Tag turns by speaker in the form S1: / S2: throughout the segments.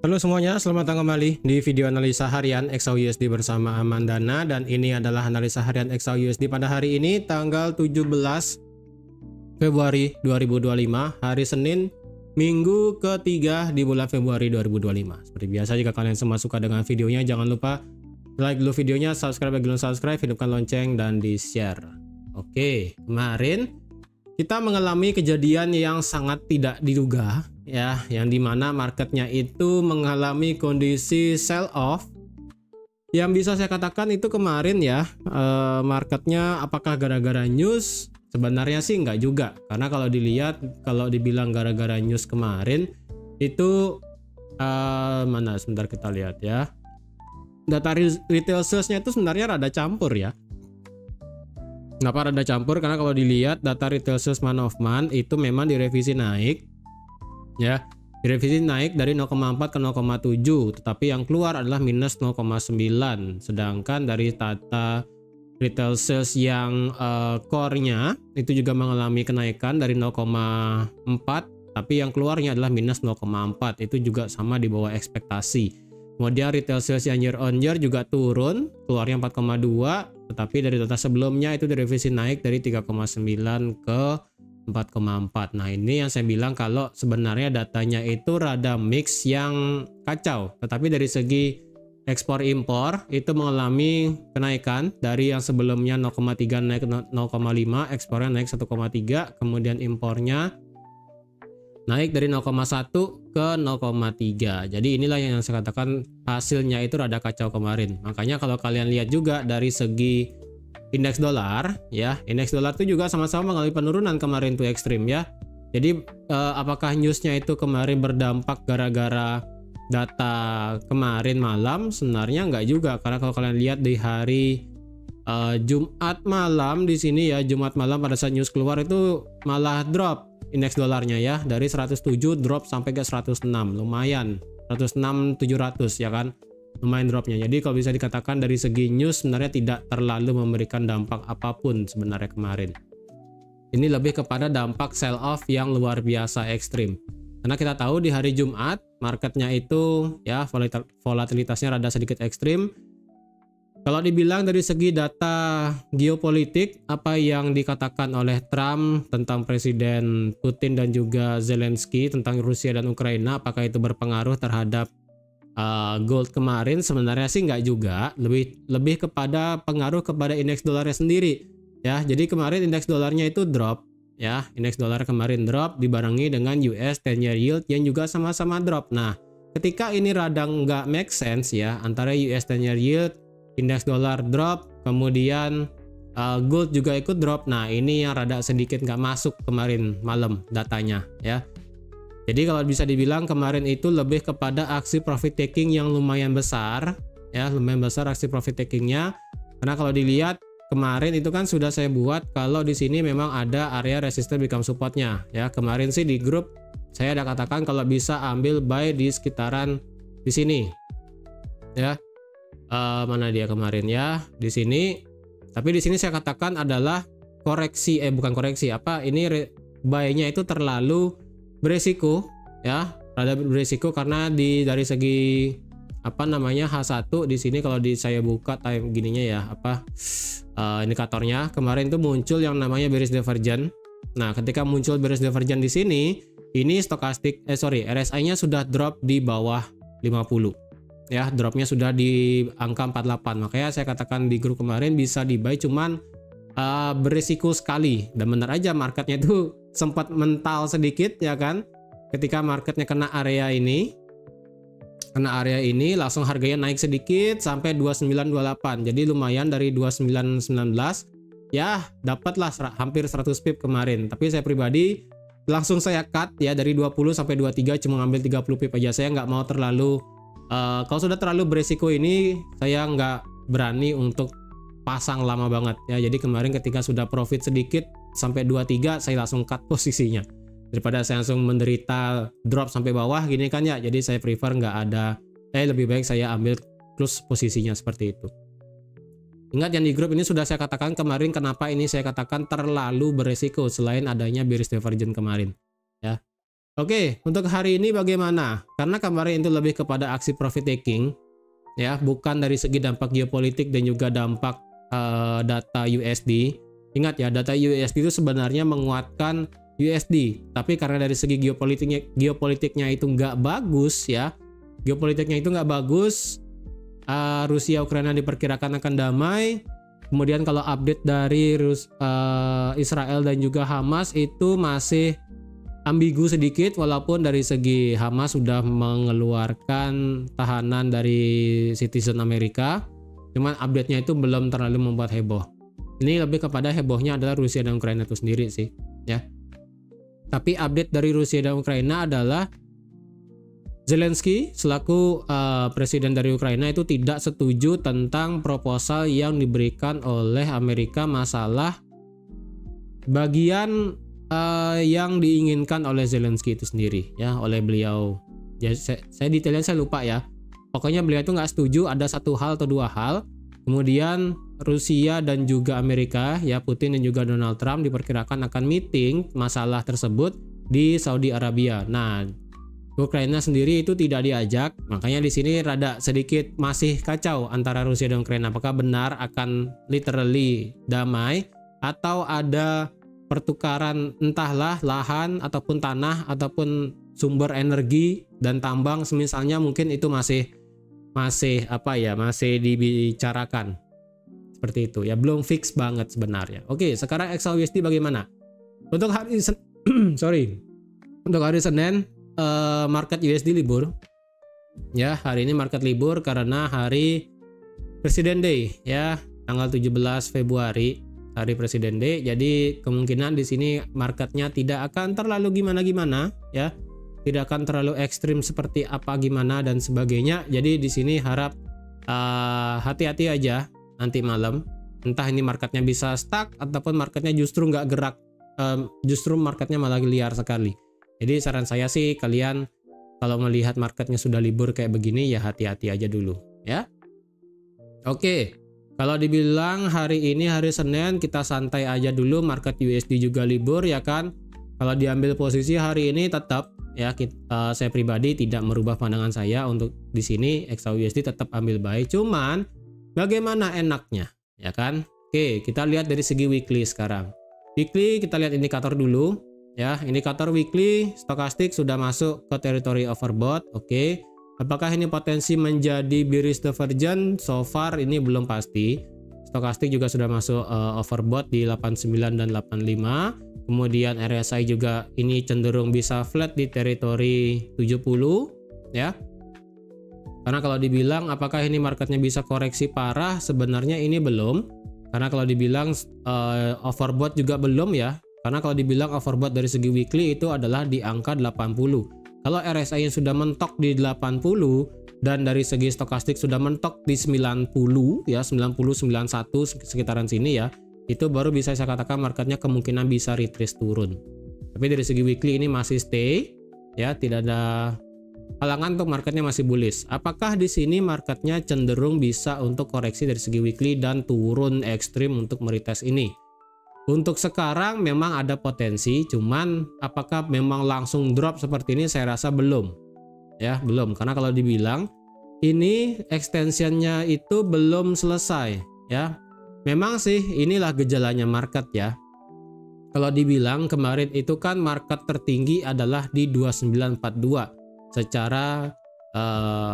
S1: Halo semuanya, selamat datang kembali di video analisa harian XAUUSD bersama Amandana, dan ini adalah analisa harian XAUUSD pada hari ini tanggal 17 Februari 2025, hari Senin, minggu ketiga di bulan Februari 2025. Seperti biasa, jika kalian semua suka dengan videonya, jangan lupa like dulu videonya, subscribe bagi belum subscribe, hidupkan lonceng, dan di share. Oke, kemarin kita mengalami kejadian yang sangat tidak diduga, ya, yang dimana marketnya itu mengalami kondisi sell off. Yang bisa saya katakan itu kemarin ya, marketnya apakah gara-gara news? Sebenarnya sih enggak juga, karena kalau dilihat, kalau dibilang gara-gara news kemarin itu mana, sebentar kita lihat ya, data retail sales-nya itu sebenarnya rada campur ya. Kenapa rada campur? Karena kalau dilihat data retail sales month of month itu memang direvisi naik, ya, direvisi naik dari 0,4 ke 0,7, tetapi yang keluar adalah minus 0,9. Sedangkan dari data retail sales yang core-nya itu juga mengalami kenaikan dari 0,4, tapi yang keluarnya adalah minus 0,4. Itu juga sama di bawah ekspektasi. Kemudian retail sales yang year on year juga turun, keluarnya 4,2, tetapi dari data sebelumnya itu direvisi naik dari 3,9 ke 4,4. Nah, ini yang saya bilang kalau sebenarnya datanya itu rada mix yang kacau, tetapi dari segi ekspor impor itu mengalami kenaikan dari yang sebelumnya 0,3 naik ke 0,5, ekspornya naik 1,3, kemudian impornya naik dari 0,1 ke 0,3. Jadi inilah yang saya katakan hasilnya itu rada kacau kemarin. Makanya kalau kalian lihat juga dari segi indeks dolar, ya, indeks dolar itu juga sama-sama mengalami penurunan kemarin tuh ekstrim ya. Jadi apakah newsnya itu kemarin berdampak gara-gara data kemarin malam? Sebenarnya enggak juga, karena kalau kalian lihat di hari Jumat malam di sini ya, Jumat malam pada saat news keluar itu malah drop indeks dolarnya ya, dari 107 drop sampai ke 106, lumayan, 106 700 ya kan, lumayan dropnya. Jadi kalau bisa dikatakan dari segi news sebenarnya tidak terlalu memberikan dampak apapun sebenarnya kemarin. Ini lebih kepada dampak sell off yang luar biasa ekstrim, karena kita tahu di hari Jumat marketnya itu ya volatilitasnya rada sedikit ekstrim. Kalau dibilang dari segi data geopolitik, apa yang dikatakan oleh Trump tentang Presiden Putin dan juga Zelensky tentang Rusia dan Ukraina, apakah itu berpengaruh terhadap gold kemarin? Sebenarnya sih nggak juga, lebih kepada pengaruh kepada indeks dolarnya sendiri ya. Jadi kemarin indeks dolarnya itu drop ya, indeks dolar kemarin drop dibarengi dengan US 10-year yield yang juga sama-sama drop. Nah, ketika ini rada nggak make sense ya, antara US 10-year yield, indeks dolar drop, kemudian gold juga ikut drop. Nah, ini yang rada sedikit nggak masuk kemarin malam datanya ya. Jadi kalau bisa dibilang kemarin itu lebih kepada aksi profit taking yang lumayan besar ya, lumayan besar aksi profit takingnya. Karena kalau dilihat kemarin itu kan sudah saya buat kalau di sini memang ada area resistance become supportnya ya. Kemarin sih di grup saya ada katakan kalau bisa ambil buy di sekitaran di sini ya. Mana dia kemarin ya, di sini. Tapi di sini saya katakan adalah koreksi, bukan koreksi, apa ini buy-nya itu terlalu beresiko ya, rada beresiko karena dari segi apa namanya H1 di sini kalau saya buka time gininya ya, apa indikatornya kemarin itu muncul yang namanya bearish divergence. Nah, ketika muncul bearish divergence di sini, ini stokastik RSI-nya sudah drop di bawah 50. Ya, dropnya sudah di angka 48. Makanya saya katakan di grup kemarin bisa di buy, cuman berisiko sekali. Dan benar aja marketnya itu sempat mental sedikit ya kan. Ketika marketnya kena area ini langsung harganya naik sedikit sampai 2928. Jadi lumayan dari 2919 ya, dapatlah hampir 100 pip kemarin. Tapi saya pribadi langsung saya cut ya, dari 20 sampai 23 cuma ngambil 30 pip aja. Saya nggak mau terlalu kalau sudah terlalu beresiko ini saya nggak berani untuk pasang lama banget ya. Jadi kemarin ketika sudah profit sedikit sampai 23 saya langsung cut posisinya, daripada saya langsung menderita drop sampai bawah gini kan ya. Jadi saya prefer nggak ada, lebih baik saya ambil close posisinya seperti itu. Ingat yang di grup ini sudah saya katakan kemarin, kenapa ini saya katakan terlalu beresiko selain adanya bearish divergence kemarin ya. Oke, untuk hari ini bagaimana? Karena kemarin itu lebih kepada aksi profit taking, ya, bukan dari segi dampak geopolitik dan juga dampak data USD. Ingat ya, data USD itu sebenarnya menguatkan USD, tapi karena dari segi geopolitiknya itu nggak bagus ya, Rusia Ukraina diperkirakan akan damai. Kemudian kalau update dari Israel dan juga Hamas itu masih ambigu sedikit, walaupun dari segi Hamas sudah mengeluarkan tahanan dari citizen Amerika, cuman update-nya itu belum terlalu membuat heboh. Ini lebih kepada hebohnya adalah Rusia dan Ukraina itu sendiri sih, ya. Tapi update dari Rusia dan Ukraina adalah Zelensky selaku presiden dari Ukraina itu tidak setuju tentang proposal yang diberikan oleh Amerika masalah bagian yang diinginkan oleh Zelensky itu sendiri, ya, oleh beliau. Ya, saya detailnya saya lupa ya. Pokoknya beliau itu nggak setuju ada satu hal atau dua hal. Kemudian Rusia dan juga Amerika, ya, Putin dan juga Donald Trump diperkirakan akan meeting masalah tersebut di Saudi Arabia. Nah, Ukraina sendiri itu tidak diajak, makanya di sini rada sedikit masih kacau antara Rusia dan Ukraina. Apakah benar akan literally damai atau ada pertukaran entahlah lahan ataupun tanah ataupun sumber energi dan tambang semisalnya, mungkin itu masih dibicarakan seperti itu ya, belum fix banget sebenarnya. Oke, sekarang XAUSD bagaimana untuk hari untuk hari Senin? Market USD libur ya, hari ini market libur karena hari Presiden Day ya, tanggal 17 Februari hari Presiden Day. Jadi kemungkinan di sini marketnya tidak akan terlalu gimana-gimana ya, tidak akan terlalu ekstrim seperti apa gimana dan sebagainya. Jadi di sini harap hati-hati aja nanti malam, entah ini marketnya bisa stuck ataupun marketnya justru nggak gerak, justru marketnya malah liar sekali. Jadi saran saya sih, kalian kalau melihat marketnya sudah libur kayak begini ya hati-hati aja dulu ya. Oke, kalau dibilang hari ini hari Senin kita santai aja dulu, market USD juga libur ya kan. Kalau diambil posisi hari ini tetap ya, saya pribadi tidak merubah pandangan saya untuk di sini XAUSD tetap ambil buy. Cuman bagaimana enaknya ya kan? Oke, kita lihat dari segi weekly sekarang. Weekly kita lihat indikator dulu. Ya, indikator weekly stokastik sudah masuk ke teritori overbought. Oke. Apakah ini potensi menjadi bearish divergence? So far ini belum pasti. Stokastik juga sudah masuk overbought di 89 dan 85. Kemudian RSI juga ini cenderung bisa flat di teritori 70 ya. Karena kalau dibilang apakah ini marketnya bisa koreksi parah, sebenarnya ini belum. Karena kalau dibilang overbought juga belum ya. Karena kalau dibilang overbought dari segi weekly itu adalah di angka 80. Kalau RSI yang sudah mentok di 80 dan dari segi stokastik sudah mentok di 90 ya, 90 91 sekitaran sini ya, itu baru bisa saya katakan marketnya kemungkinan bisa retrace turun. Tapi dari segi weekly ini masih stay ya, tidak ada halangan untuk marketnya masih bullish. Apakah di sini marketnya cenderung bisa untuk koreksi dari segi weekly dan turun ekstrim untuk meretest ini? Untuk sekarang memang ada potensi, cuman apakah memang langsung drop seperti ini saya rasa belum. Ya, belum. Karena kalau dibilang ini extensionnya itu belum selesai ya. Memang sih inilah gejalanya market ya. Kalau dibilang kemarin itu kan market tertinggi adalah di 2942. Secara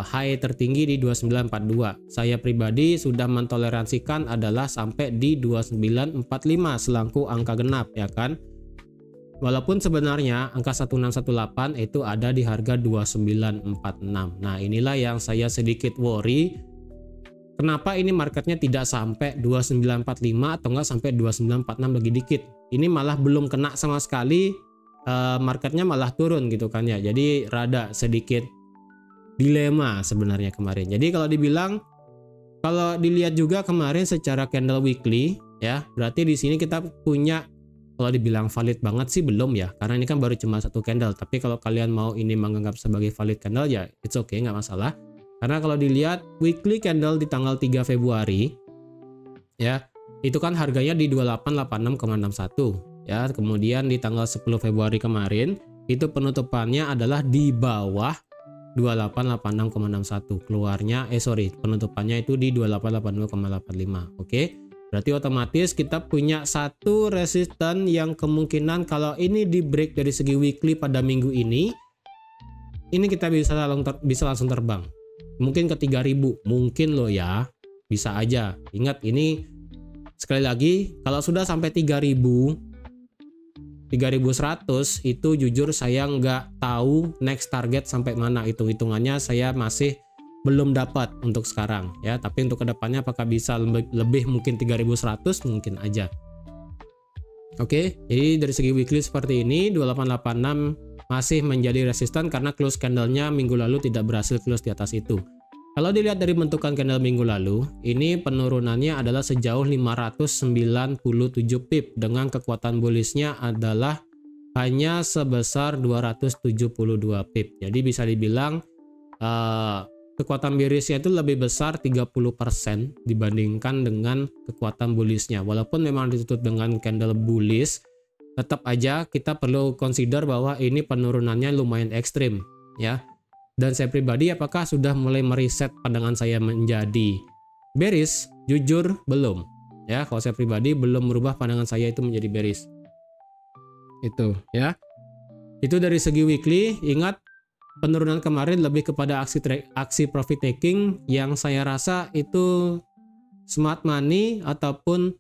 S1: high tertinggi di 2942. Saya pribadi sudah mentoleransikan adalah sampai di 2945 selangku angka genap ya kan. Walaupun sebenarnya angka 1618 itu ada di harga 2946. Nah, inilah yang saya sedikit worry. Kenapa ini marketnya tidak sampai 2945 atau enggak sampai 2946 lagi dikit. Ini malah belum kena sama sekali, marketnya malah turun gitu kan ya. Jadi rada sedikit dilema sebenarnya kemarin. Jadi kalau dibilang, kalau dilihat juga kemarin secara candle weekly ya, berarti di sini kita punya, kalau dibilang valid banget sih belum ya, karena ini kan baru cuma satu candle. Tapi kalau kalian mau ini menganggap sebagai valid candle ya it's okay, nggak masalah. Karena kalau dilihat weekly candle di tanggal 3 Februari ya, itu kan harganya di 2886,61 ya. Kemudian di tanggal 10 Februari kemarin itu penutupannya adalah di bawah 2886,61. Keluarnya penutupannya itu di 2882,85. Oke. Berarti otomatis kita punya satu resisten yang kemungkinan kalau ini di break dari segi weekly pada minggu ini kita bisa langsung terbang. Mungkin ke 3000, mungkin loh ya. Bisa aja. Ingat ini sekali lagi kalau sudah sampai 3100 itu jujur saya nggak tahu next target sampai mana, hitungannya saya masih belum dapat untuk sekarang ya, tapi untuk kedepannya apakah bisa lebih mungkin 3100 mungkin aja. Oke, jadi dari segi weekly seperti ini 2886 masih menjadi resisten karena close candlenya minggu lalu tidak berhasil close di atas itu. Kalau dilihat dari bentukan candle minggu lalu, ini penurunannya adalah sejauh 597 pip dengan kekuatan bullishnya adalah hanya sebesar 272 pip. Jadi bisa dibilang kekuatan bearishnya itu lebih besar 30% dibandingkan dengan kekuatan bullishnya. Walaupun memang ditutup dengan candle bullish, tetap aja kita perlu consider bahwa ini penurunannya lumayan ekstrim ya. Dan saya pribadi apakah sudah mulai mereset pandangan saya menjadi bearish? Jujur belum ya. Kalau saya pribadi belum merubah pandangan saya itu menjadi bearish. Itu ya. Itu dari segi weekly. Ingat penurunan kemarin lebih kepada aksi profit taking yang saya rasa itu smart money ataupun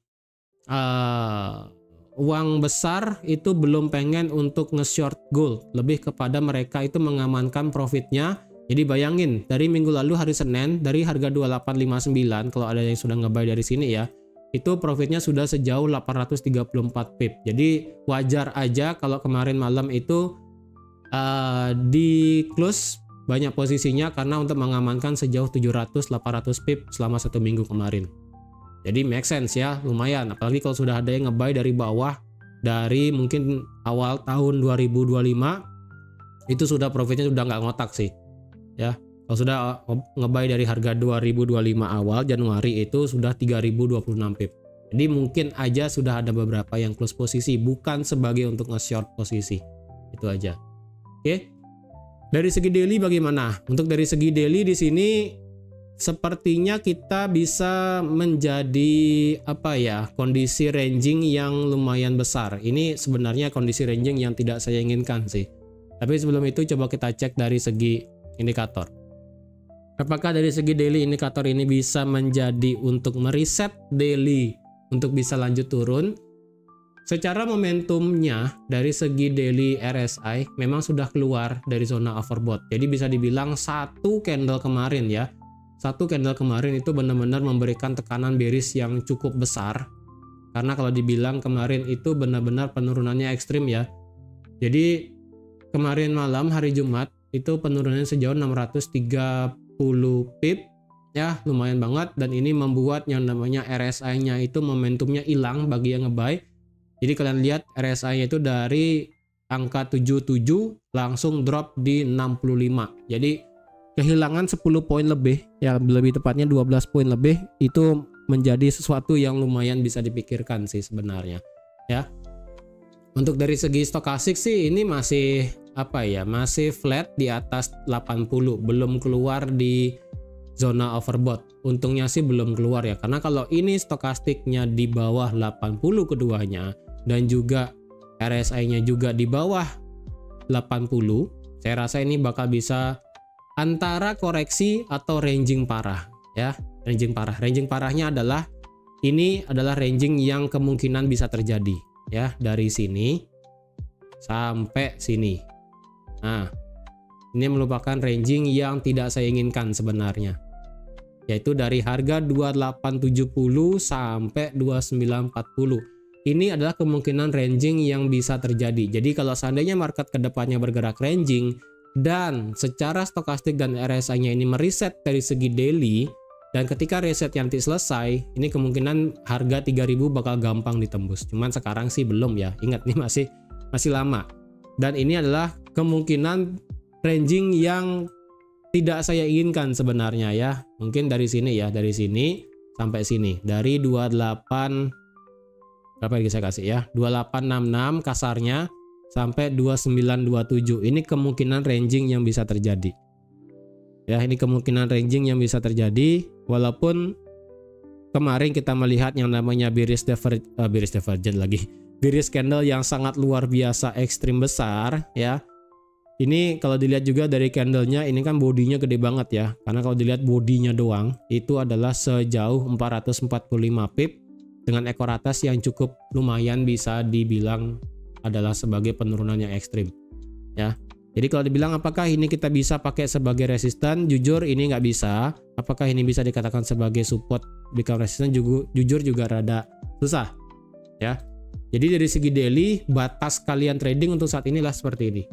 S1: uang besar itu belum pengen untuk nge-short gold, lebih kepada mereka itu mengamankan profitnya. Jadi bayangin dari minggu lalu hari Senin dari harga 2859, kalau ada yang sudah nge-buy dari sini ya, itu profitnya sudah sejauh 834 pip. Jadi wajar aja kalau kemarin malam itu di close banyak posisinya karena untuk mengamankan sejauh 700-800 pip selama 1 minggu kemarin. Jadi make sense ya, lumayan. Apalagi kalau sudah ada yang nge-buy dari bawah dari mungkin awal tahun 2025 itu sudah profitnya sudah nggak ngotak sih ya. Kalau sudah nge-buy dari harga 2025 awal Januari itu sudah 3026 pip. Jadi mungkin aja sudah ada beberapa yang close posisi, bukan sebagai untuk nge-short posisi. Itu aja. Oke. Dari segi daily bagaimana? Untuk dari segi daily di sini sepertinya kita bisa menjadi kondisi ranging yang lumayan besar. Ini sebenarnya kondisi ranging yang tidak saya inginkan sih. Tapi sebelum itu coba kita cek dari segi indikator. Apakah dari segi daily indikator ini bisa menjadi untuk mereset daily untuk bisa lanjut turun? Secara momentumnya dari segi daily RSI memang sudah keluar dari zona overbought. Jadi bisa dibilang satu candle kemarin itu benar-benar memberikan tekanan bearish yang cukup besar. Karena kalau dibilang kemarin itu benar-benar penurunannya ekstrim ya. Jadi kemarin malam hari Jumat itu penurunannya sejauh 630 pip ya, lumayan banget. Dan ini membuat yang namanya RSI-nya itu momentumnya hilang bagi yang nge-buy. Jadi kalian lihat RSI-nya itu dari angka 77 langsung drop di 65. Jadi kehilangan 10 poin lebih, ya lebih tepatnya 12 poin lebih, itu menjadi sesuatu yang lumayan bisa dipikirkan sih sebenarnya ya. Untuk dari segi stokastik sih ini masih masih flat di atas 80, belum keluar di zona overbought. Untungnya sih belum keluar ya, karena kalau ini stokastiknya di bawah 80 keduanya dan juga RSI-nya juga di bawah 80, saya rasa ini bakal bisa antara koreksi atau ranging parah ya. Ranging parahnya adalah ini adalah ranging yang kemungkinan bisa terjadi ya, dari sini sampai sini. Nah, ini merupakan ranging yang tidak saya inginkan sebenarnya, yaitu dari harga 2870 sampai 2940. Ini adalah kemungkinan ranging yang bisa terjadi. Jadi kalau seandainya market kedepannya bergerak ranging dan secara stokastik dan RSI-nya ini mereset dari segi daily, dan ketika reset nanti selesai, ini kemungkinan harga 3000 bakal gampang ditembus. Cuman sekarang sih belum ya. Ingat nih masih lama. Dan ini adalah kemungkinan ranging yang tidak saya inginkan sebenarnya ya. Mungkin dari sini ya, dari sini sampai sini. Dari 28 berapa yang saya kasih ya? 2866 kasarnya sampai 2927. Ini kemungkinan ranging yang bisa terjadi. Ya, ini kemungkinan ranging yang bisa terjadi walaupun kemarin kita melihat yang namanya bearish divergence lagi. Bearish candle yang sangat luar biasa ekstrim besar ya. Ini kalau dilihat juga dari candlenya, ini kan bodinya gede banget ya. Karena kalau dilihat bodinya doang itu adalah sejauh 445 pip dengan ekor atas yang cukup lumayan bisa dibilang adalah sebagai penurunan yang ekstrim ya. Jadi kalau dibilang apakah ini kita bisa pakai sebagai resisten, jujur ini nggak bisa. Apakah ini bisa dikatakan sebagai support become resisten, jujur juga rada susah ya. Jadi dari segi daily, batas kalian trading untuk saat inilah seperti ini.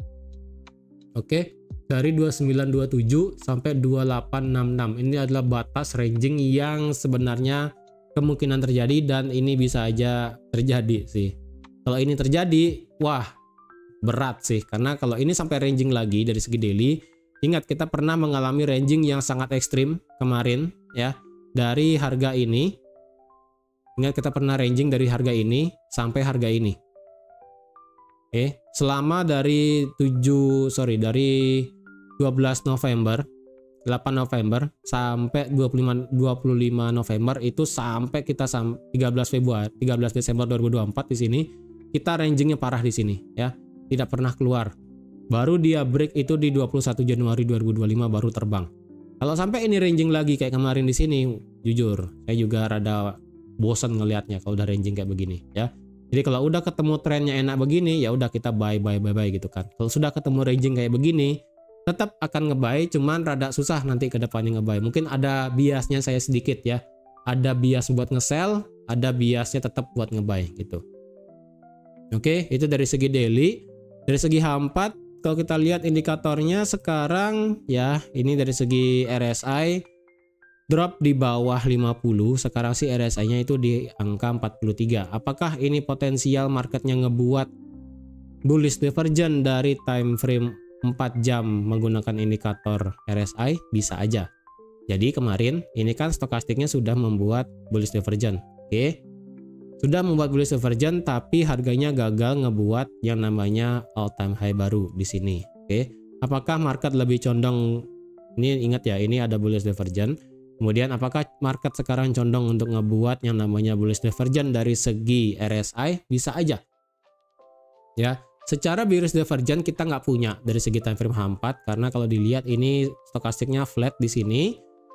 S1: Oke, dari 2927 sampai 2866 ini adalah batas ranging yang sebenarnya kemungkinan terjadi dan ini bisa aja terjadi sih. Kalau ini terjadi, wah berat sih, karena kalau ini sampai ranging lagi dari segi daily, ingat kita pernah mengalami ranging yang sangat ekstrim kemarin ya, dari harga ini. Ingat kita pernah ranging dari harga ini sampai harga ini. Oke, selama dari 12 November, 8 November sampai 25 November itu sampai kita 13 Desember 2024 di sini kita rangingnya parah di sini ya, tidak pernah keluar. Baru dia break itu di 21 Januari 2025 baru terbang. Kalau sampai ini ranging lagi kayak kemarin di sini, jujur saya juga rada bosan ngelihatnya kalau udah ranging kayak begini ya. Jadi kalau udah ketemu trennya enak begini, ya udah kita buy gitu kan. Kalau sudah ketemu ranging kayak begini, tetap akan nge-buy, cuman rada susah nanti ke depannya nge-buy. Mungkin ada biasnya saya sedikit ya. Ada bias buat nge-sell, ada biasnya tetap buat nge-buy gitu. Oke, itu dari segi daily. Dari segi H4, kalau kita lihat indikatornya sekarang ya, ini dari segi RSI drop di bawah 50. Sekarang sih RSI-nya itu di angka 43. Apakah ini potensial marketnya ngebuat bullish divergence dari time frame 4 jam menggunakan indikator RSI? Bisa aja. Jadi kemarin ini kan stokastiknya sudah membuat bullish divergence. Oke. Sudah membuat bullish divergence tapi harganya gagal ngebuat yang namanya all time high baru di sini. Oke. Apakah market lebih condong, ini ingat ya, ini ada bullish divergence. Kemudian apakah market sekarang condong untuk ngebuat yang namanya bullish divergence dari segi RSI? Bisa aja. Ya, secara bearish divergence kita nggak punya dari segi time frame H4 karena kalau dilihat ini stokastiknya flat di sini.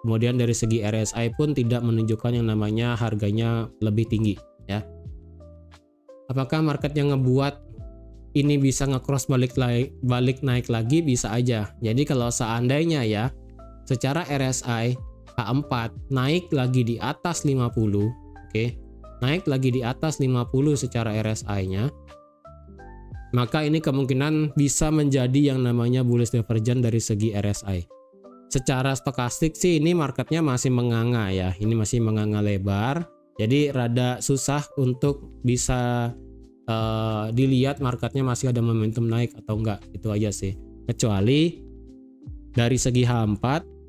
S1: Kemudian dari segi RSI pun tidak menunjukkan yang namanya harganya lebih tinggi ya. Apakah market yang ngebuat ini bisa nge-cross balik naik lagi? Bisa aja. Jadi kalau seandainya ya secara RSI H4 naik lagi di atas 50, oke, naik lagi di atas 50 secara RSI-nya, maka ini kemungkinan bisa menjadi yang namanya bullish divergence dari segi RSI. Secara stokastik sih ini marketnya masih menganga ya, ini masih menganga lebar, jadi rada susah untuk bisa dilihat marketnya masih ada momentum naik atau enggak, itu aja sih. Kecuali dari segi H4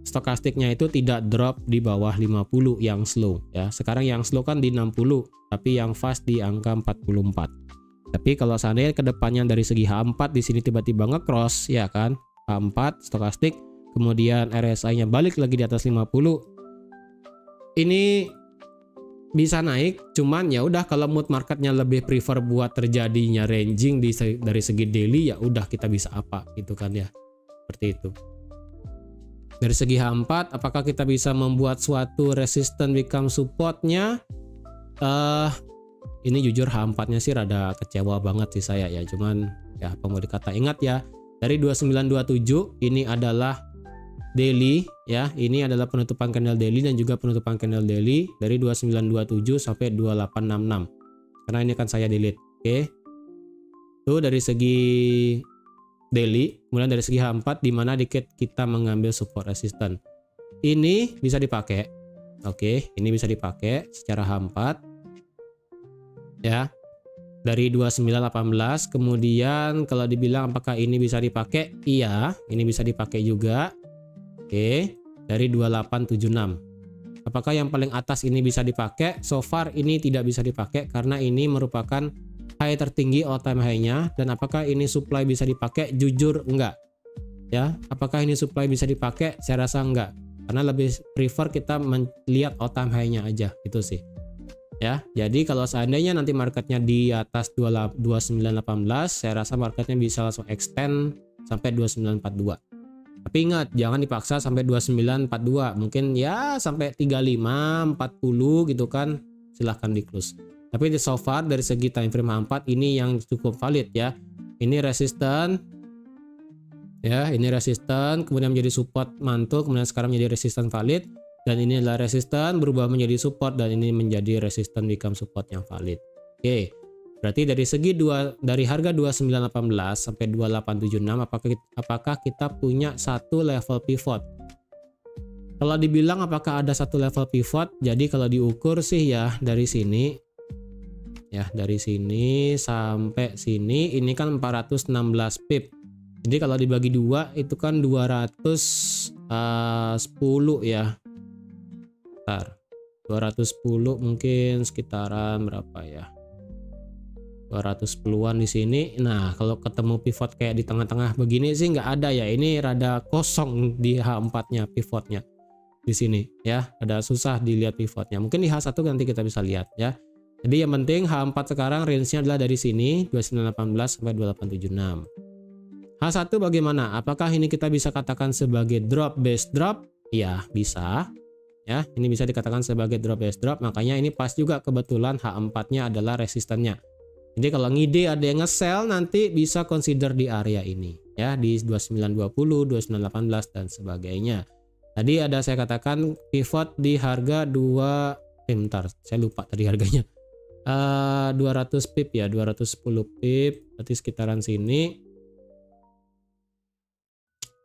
S1: stokastiknya itu tidak drop di bawah 50 yang slow ya. Sekarang yang slow kan di 60, tapi yang fast di angka 44. Tapi kalau seandainya kedepannya dari segi H4 di sini tiba-tiba nge-cross ya kan, H4 stokastik, kemudian RSI-nya balik lagi di atas 50, ini bisa naik. Cuman ya udah, kalau mood marketnya lebih prefer buat terjadinya ranging dari segi daily, ya udah kita bisa apa gitu kan ya, seperti itu. Dari segi H4, apakah kita bisa membuat suatu resistance become supportnya? Ini jujur H4-nya sih rada kecewa banget sih saya ya. Cuman ya apa mau dikata, ingat ya, dari 2927 ini adalah daily ya. Ini adalah penutupan candle daily dan juga penutupan candle daily dari 2927 sampai 2866. Karena ini kan saya delete. Oke. Itu dari segi daily. Kemudian dari segi H4 di mana dikit kita mengambil support resistance. Ini bisa dipakai. Oke, ini bisa dipakai secara H4. Ya. Dari 2918, kemudian kalau dibilang apakah ini bisa dipakai? Iya, ini bisa dipakai juga. Oke, dari 2876. Apakah yang paling atas ini bisa dipakai? So far ini tidak bisa dipakai karena ini merupakan high tertinggi all time high-nya, dan apakah ini supply bisa dipakai? Jujur enggak. Ya, apakah ini supply bisa dipakai? Saya rasa enggak. Karena lebih prefer kita melihat all time high-nya aja gitu sih. Ya, jadi kalau seandainya nanti marketnya di atas 2918, saya rasa marketnya bisa langsung extend sampai 2942. Tapi ingat, jangan dipaksa sampai 2942. Mungkin ya sampai 35, 40 gitu kan. Silahkan di close. Tapi so far dari segi time frame H4 ini yang cukup valid ya. Ini resisten. Ya, ini resisten, kemudian menjadi support mantul, kemudian sekarang menjadi resisten valid, dan ini adalah resisten berubah menjadi support, dan ini menjadi resisten become support yang valid. Oke. Berarti dari harga 2918 sampai 2876 apakah kita punya satu level pivot? Kalau dibilang apakah ada satu level pivot, jadi kalau diukur sih ya dari sini ya, dari sini sampai sini ini kan 416 pip. Jadi kalau dibagi 2 itu kan 210 ya. Bentar. 210 mungkin sekitaran berapa ya? 210-an di sini. Nah, kalau ketemu pivot kayak di tengah-tengah begini sih nggak ada ya. Ini rada kosong di H4-nya pivotnya. Di sini ya, ada susah dilihat pivotnya. Mungkin di H1 nanti kita bisa lihat ya. Jadi yang penting H4 sekarang range-nya adalah dari sini 2918 sampai 2876. H1 bagaimana? Apakah ini kita bisa katakan sebagai drop base drop? Ya, bisa. Ya, ini bisa dikatakan sebagai drop base drop. Makanya ini pas juga kebetulan H4-nya adalah resistannya. Jadi kalau ngide ada yang nge-sell nanti bisa consider di area ini ya, di 2920, 2918 dan sebagainya. Tadi ada saya katakan pivot di harga 2 bentar, saya lupa tadi harganya. 200 pip ya, 210 pip, berarti sekitaran sini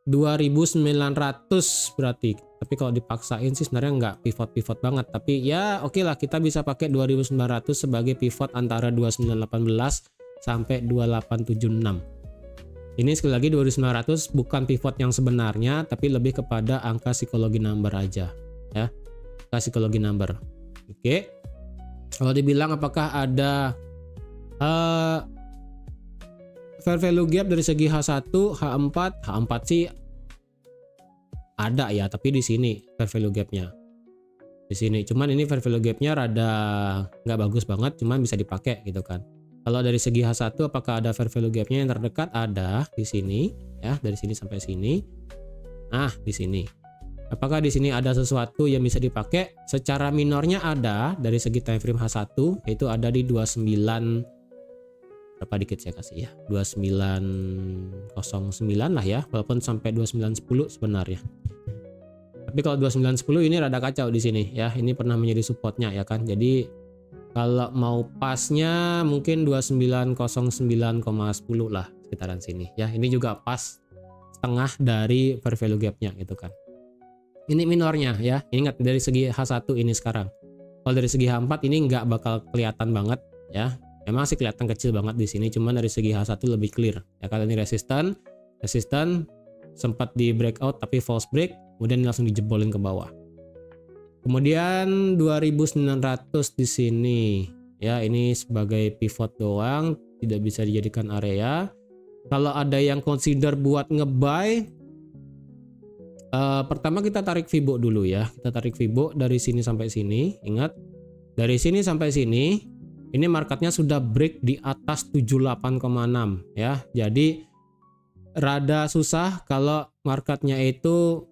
S1: 2900 berarti. Tapi kalau dipaksain sih sebenarnya nggak pivot banget, tapi ya oke lah, kita bisa pakai 2900 sebagai pivot antara 2918 sampai 2876. Ini sekali lagi 2900 bukan pivot yang sebenarnya, tapi lebih kepada angka psikologi number aja ya, angka psikologi number. Oke. Kalau dibilang apakah ada fair value gap dari segi H1, H4 sih ada ya, tapi di sini fair value gapnya di sini. Cuman ini fair value gapnya rada nggak bagus banget, cuman bisa dipakai gitu kan. Kalau dari segi H1 apakah ada fair value gapnya yang terdekat? Ada di sini ya, dari sini sampai sini. Nah, di sini. Apakah di sini ada sesuatu yang bisa dipakai? Secara minornya ada dari segi time frame H1, yaitu ada di 29 berapa dikit saya kasih ya, 2909 lah ya, walaupun sampai 2910 sebenarnya. Tapi kalau 2910 ini rada kacau di sini ya, ini pernah menjadi supportnya ya kan. Jadi kalau mau pasnya mungkin 2909,10 lah sekitaran sini ya. Ini juga pas setengah dari fair value gapnya gitu kan. Ini minornya ya, ingat dari segi H1 ini sekarang. Kalau dari segi H4 ini nggak bakal kelihatan banget ya. Memang sih kelihatan kecil banget di sini, cuman dari segi H1 lebih clear. Ya kalau ini resisten sempat di breakout tapi false break, kemudian langsung dijebolin ke bawah. Kemudian 2900 di sini. Ya, ini sebagai pivot doang, tidak bisa dijadikan area. Kalau ada yang consider buat nge-buy, pertama kita tarik Fibo dulu ya. Kita tarik Fibo dari sini sampai sini. Ingat, dari sini sampai sini ini marketnya sudah break di atas 78,6 ya. Jadi rada susah kalau marketnya itu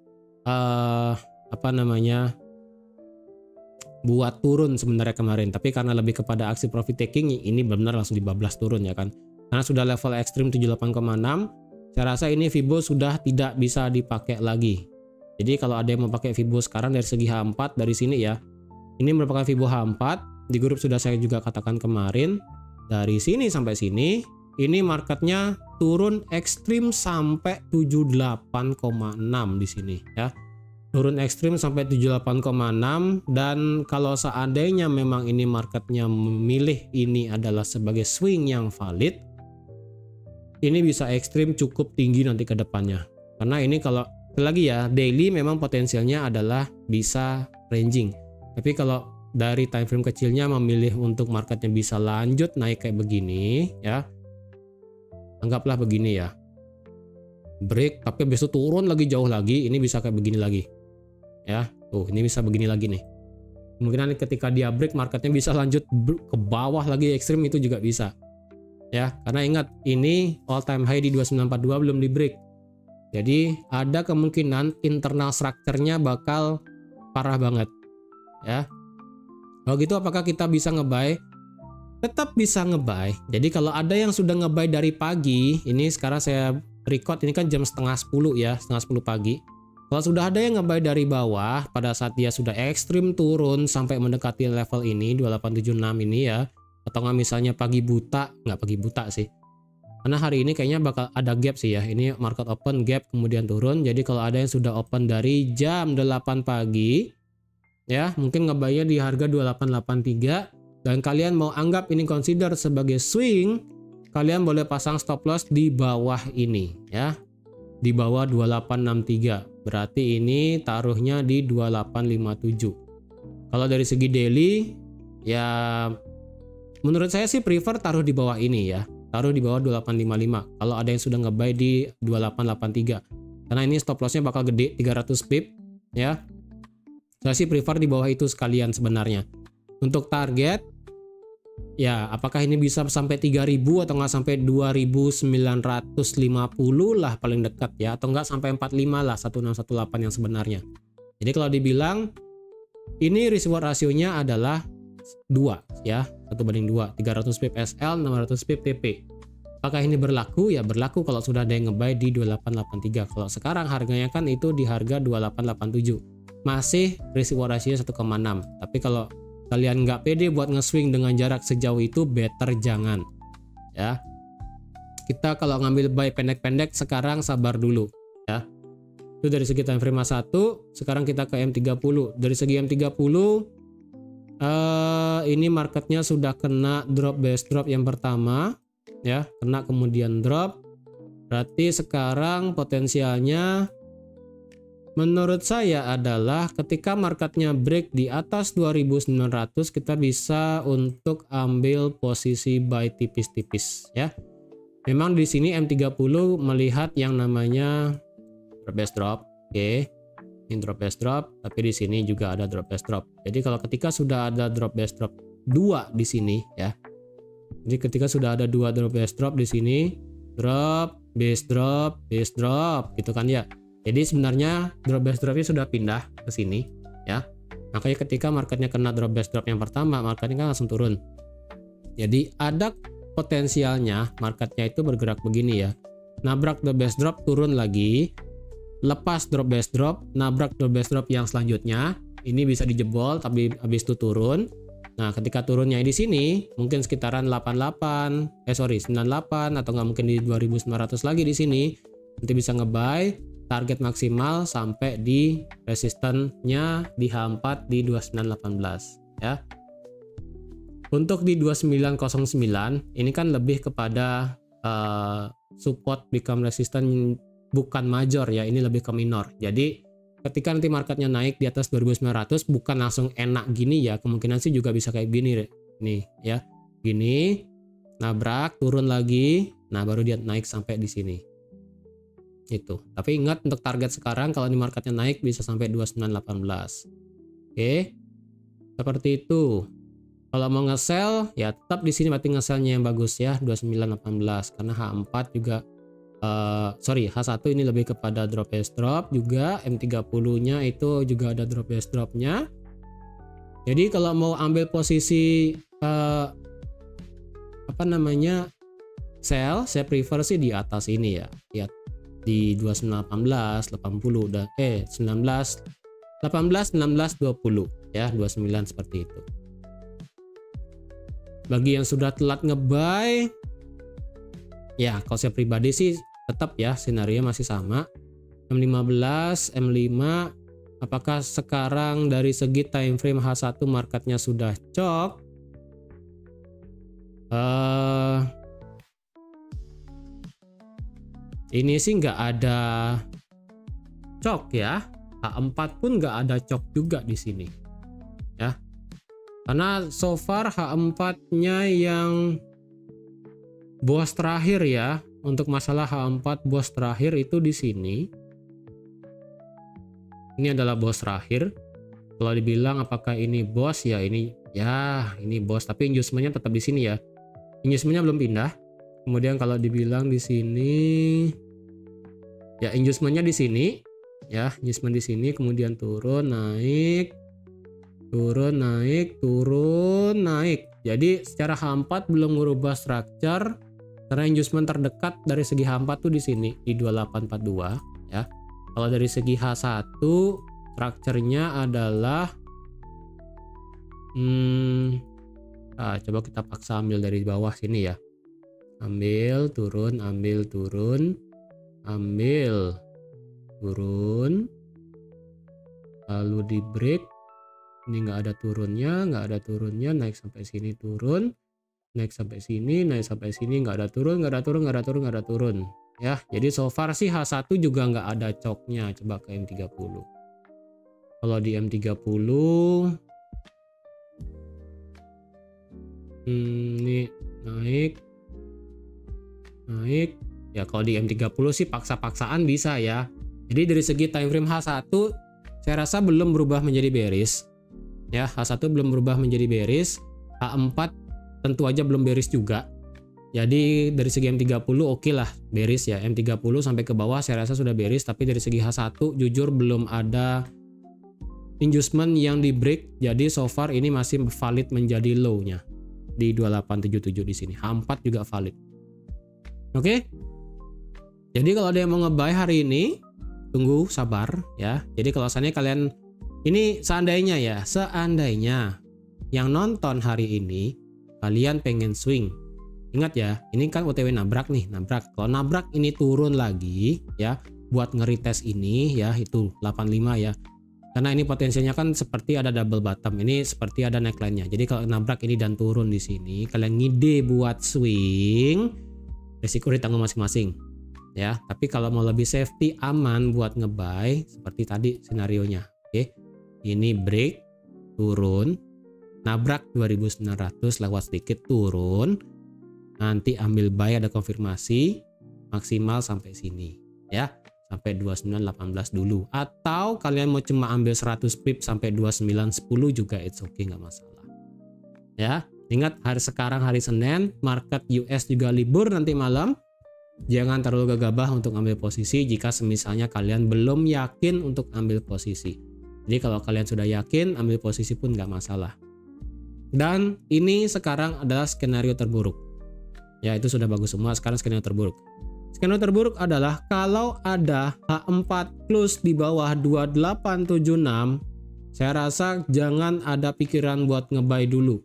S1: buat turun sebenarnya kemarin. Tapi karena lebih kepada aksi profit taking, ini benar-benar langsung dibablas turun ya kan. Karena sudah level ekstrim 78,6, saya rasa ini Fibo sudah tidak bisa dipakai lagi. Jadi kalau ada yang mau pakai Fibo sekarang dari segi H4 dari sini ya, ini merupakan Fibo H4. Di grup sudah saya juga katakan kemarin, dari sini sampai sini ini marketnya turun ekstrim sampai 78,6 di sini ya. Turun ekstrim sampai 78,6, dan kalau seandainya memang ini marketnya memilih ini adalah sebagai swing yang valid, ini bisa ekstrim cukup tinggi nanti ke depannya. Karena ini kalau lagi ya daily memang potensialnya adalah bisa ranging. Tapi kalau dari time frame kecilnya memilih untuk marketnya bisa lanjut naik kayak begini ya. Anggaplah begini ya. Break tapi habis itu turun lagi jauh lagi, ini bisa kayak begini lagi. Ya, tuh ini bisa begini lagi nih. Kemungkinan ketika dia break marketnya bisa lanjut ke bawah lagi ekstrim, itu juga bisa. Ya, karena ingat ini all time high di 2942 belum di break. Jadi ada kemungkinan internal structure-nya bakal parah banget. Ya. Kalau gitu apakah kita bisa nge-buy? Tetap bisa nge-buy. Jadi kalau ada yang sudah nge-buy dari pagi, ini sekarang saya record ini kan jam setengah 10 ya, setengah 10 pagi. Kalau sudah ada yang nge-buy dari bawah pada saat dia sudah ekstrim turun sampai mendekati level ini 2876 ini ya, atau nggak misalnya pagi buta, nggak pagi buta sih. Karena hari ini kayaknya bakal ada gap sih ya. Ini market open gap kemudian turun. Jadi kalau ada yang sudah open dari jam 8 pagi ya, mungkin nge-buy-nya di harga 2883 dan kalian mau anggap ini consider sebagai swing, kalian boleh pasang stop loss di bawah ini ya. Di bawah 2863. Berarti ini taruhnya di 2857. Kalau dari segi daily ya menurut saya sih prefer taruh di bawah ini ya. Taruh di bawah 2855 kalau ada yang sudah nge-buy di 2883. Karena ini stop lossnya bakal gede 300 pip ya. Saya sih prefer di bawah itu sekalian sebenarnya. Untuk target ya apakah ini bisa sampai 3000 atau nggak sampai 2950 lah paling dekat ya, atau nggak sampai 45 lah 1618 yang sebenarnya. Jadi kalau dibilang ini risk reward rasionya adalah 2 ya, 1/2, 300 pip SL, 600 pip TP. Apakah ini berlaku? Ya berlaku kalau sudah ada yang nge-buy di 2883. Kalau sekarang harganya kan itu di harga 2887. Masih risk reward ratio 1,6. Tapi kalau kalian nggak pede buat nge-swing dengan jarak sejauh itu, better jangan. Ya. Kita kalau ngambil buy pendek-pendek sekarang sabar dulu ya. Itu dari segi time frame 1, sekarang kita ke M30. Dari segi M30 ini marketnya sudah kena drop base drop yang pertama ya, kena kemudian drop. Berarti sekarang potensialnya menurut saya adalah ketika marketnya break di atas 2900 kita bisa untuk ambil posisi buy tipis-tipis ya. Memang di sini M30 melihat yang namanya drop base drop. Oke. Ini drop base drop, tapi di sini juga ada drop base drop. Jadi kalau ketika sudah ada drop base drop 2 di sini ya. Jadi ketika sudah ada 2 drop base drop di sini, drop base drop gitu kan ya. Jadi sebenarnya drop base dropnya sudah pindah ke sini ya. Makanya ketika marketnya kena drop base drop yang pertama, marketnya kan langsung turun. Jadi ada potensialnya marketnya itu bergerak begini ya. Nabrak drop base drop, turun lagi. Lepas drop base drop, nabrak drop base drop yang selanjutnya, ini bisa dijebol tapi habis itu turun. Nah, ketika turunnya di sini mungkin sekitaran 98 atau nggak mungkin di 2900 lagi di sini, nanti bisa nge-buy target maksimal sampai di resistennya di H4 di 2918 ya. Untuk di 2909 ini kan lebih kepada support become resistance, bukan major ya, ini lebih ke minor. Jadi ketika nanti marketnya naik di atas 2900 bukan langsung enak gini ya, kemungkinan sih juga bisa kayak gini nih ya, gini nabrak turun lagi, nah baru dia naik sampai di sini itu. Tapi ingat untuk target sekarang kalau di marketnya naik bisa sampai 2918. Oke, seperti itu. Kalau mau nge-sell ya tetap di sini, berarti nge-sellnya yang bagus ya 2918 karena H4 juga H1 ini lebih kepada drop base drop juga, M30 nya itu juga ada drop base dropnya. Jadi kalau mau ambil posisi sell, saya prefer sih di atas ini ya, lihat di 2918 80 dan 19 18 19 20 ya, 29 seperti itu. Bagi yang sudah telat nge-buy ya, kalau saya pribadi sih tetap ya skenario masih sama. M15, M5, apakah sekarang dari segi time frame H1 marketnya sudah cok? Ini sih nggak ada cok ya. H4 pun nggak ada cok juga di sini. Ya. Karena so far H4-nya yang bos terakhir ya. Untuk masalah H4 bos terakhir itu di sini. Ini adalah bos terakhir. Kalau dibilang apakah ini bos ya, ini bos, tapi inducementnya tetap di sini ya. Inducementnya belum pindah. Kemudian kalau dibilang di sini ya, inducementnya di sini ya, inducement di sini, kemudian turun naik, turun naik, turun naik. Jadi secara H4 belum merubah structure. Karena inducement terdekat dari segi H4 tuh di sini di 2842 ya. Kalau dari segi H1 strukturnya adalah coba kita paksa ambil dari bawah sini ya. Ambil turun, ambil turun, ambil turun, lalu di break. Ini nggak ada turunnya, naik sampai sini turun. Naik sampai sini, naik sampai sini, nggak ada turun, nggak ada turun, nggak ada turun, nggak ada turun ya. Jadi so far sih H1 juga nggak ada coknya. Coba ke M30. Kalau di M30 ini naik ya. Kalau di M30 sih paksa-paksaan bisa ya. Jadi dari segi time frame H1 saya rasa belum berubah menjadi bearish ya. H1 belum berubah menjadi bearish. H4 tentu aja belum bearish juga. Jadi dari segi M30 oke lah bearish ya. M30 sampai ke bawah saya rasa sudah bearish, tapi dari segi H1 jujur belum ada inducement yang di break. Jadi so far ini masih valid menjadi low-nya di 2877 di sini. H4 juga valid. Oke. Jadi kalau ada yang mau nge-buy hari ini, tunggu sabar ya. Jadi kalau seandainya kalian ini seandainya yang nonton hari ini kalian pengen swing, ingat ya, ini kan OTW nabrak nih, nabrak. Kalau nabrak ini turun lagi ya, buat nge-retest ini ya, itu 85 ya. Karena ini potensinya kan seperti ada double bottom, ini seperti ada neckline-nya. Jadi kalau nabrak ini dan turun di sini, kalian ngide buat swing, resiko ditanggung masing-masing ya. Tapi kalau mau lebih safety, aman buat nge-buy seperti tadi senarionya. Oke. Ini break, turun, nabrak 2900 lewat sedikit, turun, nanti ambil buy, ada konfirmasi maksimal sampai sini ya, sampai 2918 dulu. Atau kalian mau cuma ambil 100 pip sampai 2910 juga it's okay, nggak masalah ya. Ingat hari Senin, market US juga libur nanti malam. Jangan terlalu gegabah untuk ambil posisi jika semisalnya kalian belum yakin untuk ambil posisi. Jadi kalau kalian sudah yakin, ambil posisi pun nggak masalah. Dan ini sekarang adalah skenario terburuk. Ya, itu sudah bagus semua. Sekarang skenario terburuk. Skenario terburuk adalah kalau ada H4 close di bawah 2876, saya rasa jangan ada pikiran buat nge-buy dulu.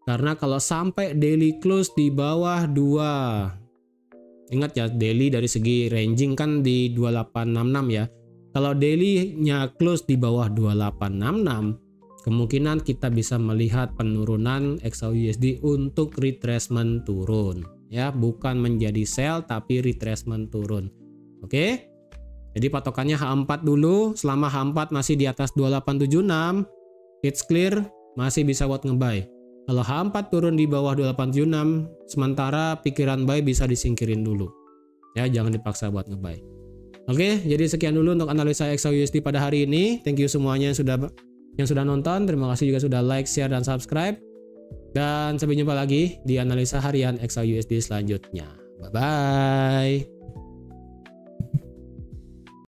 S1: Karena kalau sampai daily close di bawah 2, ingat ya, daily dari segi ranging kan di 2866 ya. Kalau daily-nya close di bawah 2866, kemungkinan kita bisa melihat penurunan XAUUSD untuk retracement turun ya, bukan menjadi sell tapi retracement turun. Oke. Jadi patokannya H4 dulu. Selama H4 masih di atas 2876, it's clear, masih bisa buat nge-buy. Kalau H4 turun di bawah 2876, sementara pikiran buy bisa disingkirin dulu. Ya, jangan dipaksa buat nge-buy. Oke, jadi sekian dulu untuk analisa XAUUSD pada hari ini. Thank you semuanya yang sudah nonton. Terima kasih juga sudah like, share, dan subscribe. Dan sampai jumpa lagi di analisa harian XAUUSD selanjutnya. Bye-bye.